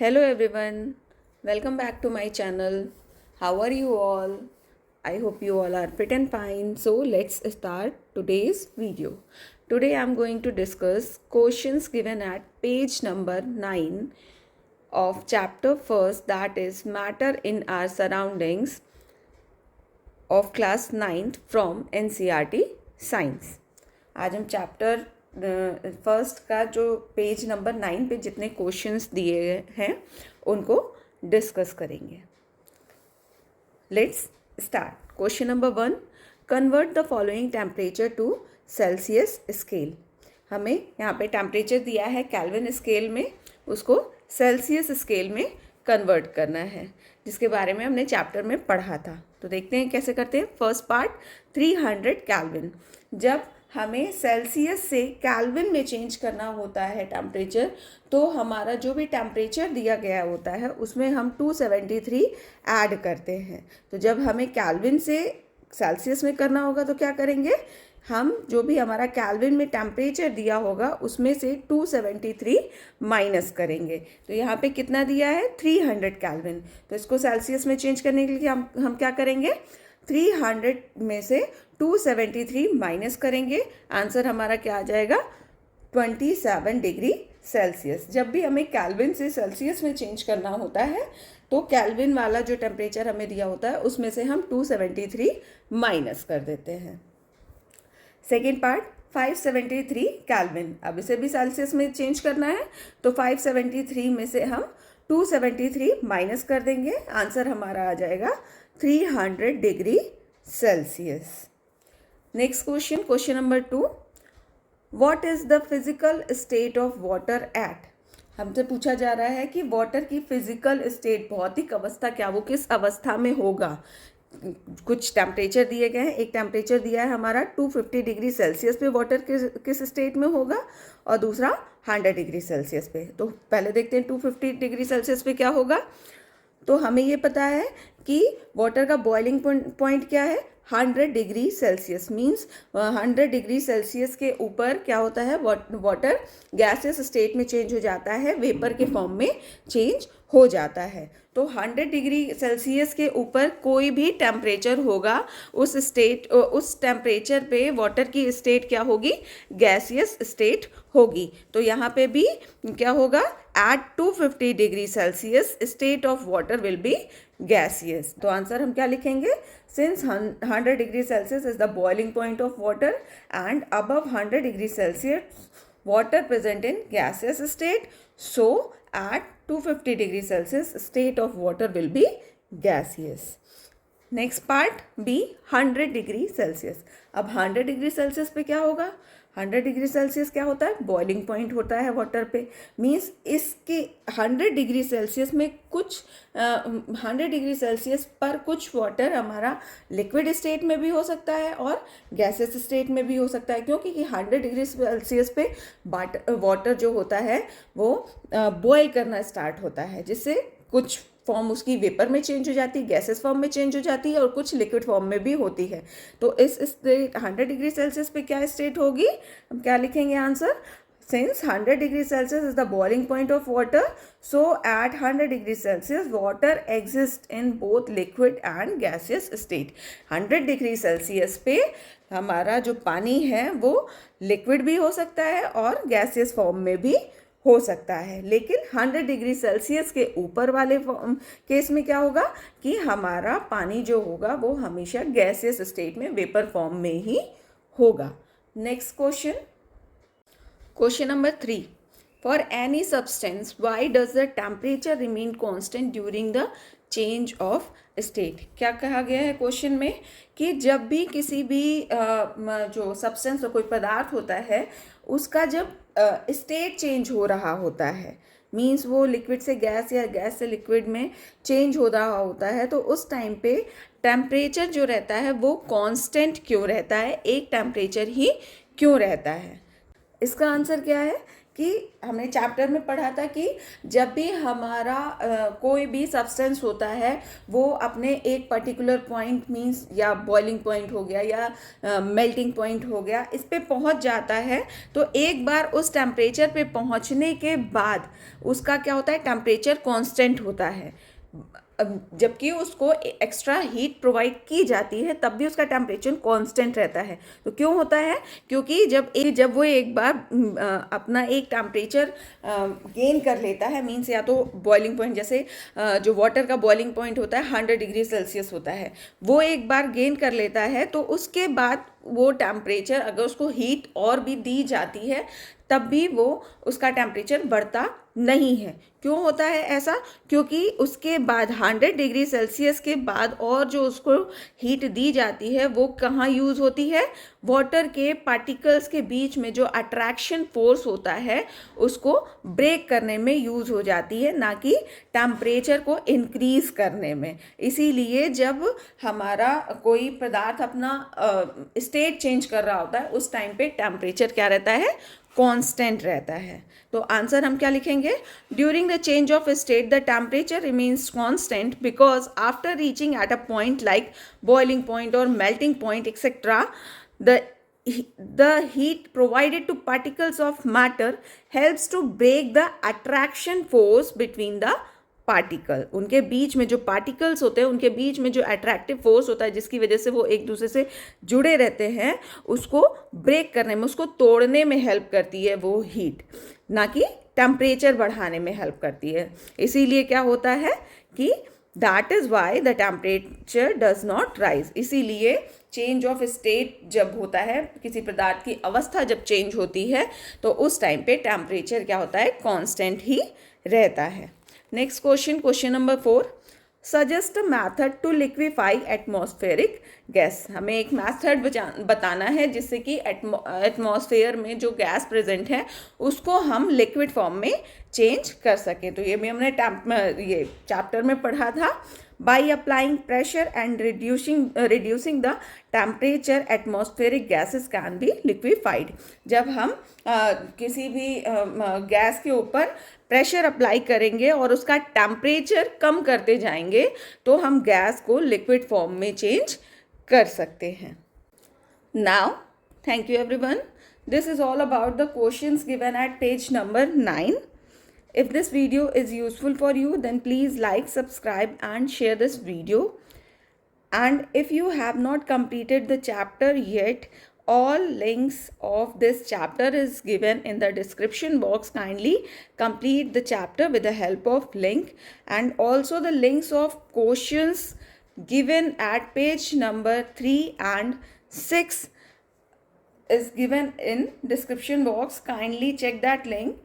Hello everyone, welcome back to my channel. How are you all? I hope you all are fit and fine. So let's start today's video. Today I'm going to discuss questions given at page number 9 of chapter 1st, that is matter in our surroundings of class 9th from NCERT science. आज हम chapter first का जो page number 9 पे जितने questions दिए गए हैं उनको डिस्कस करेंगे. Let's start. Question number 1, convert the following temperature to Celsius scale. हमें यहाँ पे टेम्परेचर दिया है केल्विन स्केल में, उसको सेल्सियस स्केल में कन्वर्ट करना है, जिसके बारे में हमने चैप्टर में पढ़ा था. तो देखते हैं कैसे करते हैं. First part 300 kelvin. जब हमें सेल्सियस से केल्विन में चेंज करना होता है टेम्परेचर, तो हमारा जो भी टेम्परेचर दिया गया होता है उसमें हम 273 ऐड करते हैं. तो जब हमें केल्विन से सेल्सियस में करना होगा तो क्या करेंगे, हम जो भी हमारा केल्विन में टेम्परेचर दिया होगा उसमें से 273 माइनस करेंगे. तो यहाँ पे कितना दिया है, 300 केल्विन. तो इसको सेल्सियस में चेंज करने के लिए हम क्या करेंगे, 300 में से 273 माइनस करेंगे. आंसर हमारा क्या आ जाएगा, 27 डिग्री सेल्सियस. जब भी हमें केल्विन से सेल्सियस में चेंज करना होता है तो केल्विन वाला जो टेम्परेचर हमें दिया होता है उसमें से हम 273 माइनस कर देते हैं. Second part 573 kelvin. अब इसे भी सेल्सियस में चेंज करना है तो 573 में से हम 273 माइनस कर देंगे. आंसर हमारा आ जाएगा 300 degree Celsius. Next question, question number 2, what is the physical state of water at. हमसे पूछा जा रहा है कि वाटर की फिजिकल स्टेट, भौतिक अवस्था क्या, वो किस अवस्था में होगा. कुछ टेम्परेचर दिए गए हैं. एक टेम्परेचर दिया है हमारा 250 डिग्री सेल्सियस पे वाटर किस स्टेट में होगा, और दूसरा 100 डिग्री सेल्सियस पे. तो पहले देखते हैं 250 डिग्री सेल्सियस पे क्या होगा. तो हमें ये पता है कि वाटर का बॉइलिंग पॉइंट क्या है, 100 degree Celsius. Means 100 degree Celsius के ऊपर क्या होता है, वाटर गैसियस स्टेट में चेंज हो जाता है, वेपर के फॉर्म में चेंज हो जाता है. तो 100 डिग्री सेल्सियस के ऊपर कोई भी टेम्परेचर होगा, उस टेम्परेचर पे वाटर की स्टेट क्या होगी, गैसियस स्टेट होगी. तो यहाँ पे भी क्या होगा, at 250 degree Celsius state of water will be gaseous. तो आंसर हम क्या लिखेंगे, since 100 degree Celsius is the boiling point of water and above 100 degree Celsius water present in gaseous state, so at 250 degree Celsius state of water will be gaseous. Next part B 100 degree Celsius. अब 100 degree Celsius पे क्या होगा, 100 degree Celsius क्या होता है, boiling point होता है water पे. मीन्स इसके 100 डिग्री सेल्सियस में कुछ 100 डिग्री सेल्सियस पर कुछ वाटर हमारा लिक्विड स्टेट में भी हो सकता है और गैसेस स्टेट में भी हो सकता है. क्योंकि 100 डिग्री सेल्सियस पे वाटर जो होता है वो बॉयल करना स्टार्ट होता है, जिससे कुछ फॉर्म उसकी वेपर में चेंज हो जाती है, गैसेस फॉर्म में चेंज हो जाती है और कुछ लिक्विड फॉर्म में भी होती है. तो इस स्टेट 100 डिग्री सेल्सियस पे क्या स्टेट होगी, हम क्या लिखेंगे answer, since 100 degree Celsius is the boiling point of water, so at 100 degree Celsius water exists in both liquid and gaseous state. 100 degree Celsius पे हमारा जो पानी है वो लिक्विड भी हो सकता है और गैसियस फॉर्म में भी हो सकता है. लेकिन 100 डिग्री सेल्सियस के ऊपर वाले केस में क्या होगा कि हमारा पानी जो होगा वो हमेशा गैसियस स्टेट में, वेपर फॉर्म में ही होगा. Next question, question number 3, for any substance why does the temperature remain constant during the change of state. क्या कहा गया है क्वेश्चन में कि जब भी किसी भी जो सब्सटेंस, कोई पदार्थ होता है, उसका जब स्टेट चेंज हो रहा होता है, मीन्स वो लिक्विड से गैस या गैस से लिक्विड में चेंज हो रहा होता है, तो उस टाइम पे टेम्परेचर जो रहता है वो कांस्टेंट क्यों रहता है, एक टेम्परेचर ही क्यों रहता है. इसका आंसर क्या है कि हमने चैप्टर में पढ़ा था कि जब भी हमारा कोई भी सब्सटेंस होता है वो अपने एक पर्टिकुलर पॉइंट मीन्स या बॉइलिंग पॉइंट हो गया या मेल्टिंग पॉइंट हो गया, इस पे पहुंच जाता है, तो एक बार उस टेम्परेचर पे पहुंचने के बाद उसका क्या होता है, टेम्परेचर कांस्टेंट होता है। जबकि उसको एक्स्ट्रा हीट प्रोवाइड की जाती है तब भी उसका टेम्परेचर कांस्टेंट रहता है। तो क्यों होता है, क्योंकि जब वो एक बार अपना एक टेम्परेचर गेन कर लेता है, मीन्स या तो बॉइलिंग पॉइंट, जैसे जो वाटर का बॉइलिंग पॉइंट होता है 100 डिग्री सेल्सियस होता है, वो एक बार गेन कर लेता है, तो उसके बाद वो टेम्परेचर अगर उसको हीट और भी दी जाती है तब भी वो उसका टेम्परेचर बढ़ता नहीं है। क्यों होता है ऐसा, क्योंकि उसके बाद 100 डिग्री सेल्सियस के बाद और जो उसको हीट दी जाती है वो कहाँ यूज़ होती है, वाटर के पार्टिकल्स के बीच में जो अट्रैक्शन फोर्स होता है उसको ब्रेक करने में यूज़ हो जाती है, ना कि टेम्परेचर को इंक्रीज करने में। इसीलिए जब हमारा कोई पदार्थ अपना स्टेट चेंज कर रहा होता है उस टाइम पे टेम्परेचर क्या रहता है, कांस्टेंट रहता है। तो आंसर हम क्या लिखेंगे, during the change of state the temperature remains constant because after reaching at a point like boiling point और melting point etcetera the heat provided to particles of matter helps to break the attraction force between the particle. उनके बीच में जो particles होते हैं उनके बीच में जो attractive force होता है जिसकी वजह से वो एक दूसरे से जुड़े रहते हैं, उसको ब्रेक करने में, उसको तोड़ने में हेल्प करती है वो हीट, ना कि टेम्परेचर बढ़ाने में हेल्प करती है। इसीलिए क्या होता है कि that is why the temperature does not rise. इसीलिए चेंज ऑफ स्टेट जब होता है, किसी पदार्थ की अवस्था जब चेंज होती है तो उस टाइम पे टेम्परेचर क्या होता है, कांस्टेंट ही रहता है। Next question, question number 4, suggest a method to liquefy atmospheric gas. हमें एक मैथड बताना है जिससे कि एटमॉस्फेयर में जो गैस प्रेजेंट है उसको हम लिक्विड फॉर्म में चेंज कर सकें। तो ये भी हमने ये चैप्टर में पढ़ा था। By applying pressure and reducing the temperature atmospheric gases can be liquefied. जब हम किसी भी गैस के ऊपर प्रेशर अप्लाई करेंगे और उसका टेम्परेचर कम करते जाएंगे तो हम गैस को लिक्विड फॉर्म में चेंज कर सकते हैं। Now thank you everyone, this is all about the questions given at page number 9. If this video is useful for you, then please like, subscribe and share this video. And if you have not completed the chapter yet, all links of this chapter is given in the description box. Kindly complete the chapter with the help of link, and also the links of questions given at page number 3 and 6 is given in description box. Kindly check that link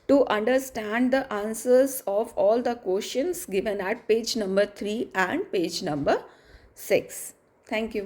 to understand the answers of all the questions given at page number 3 and page number 6. Thank you.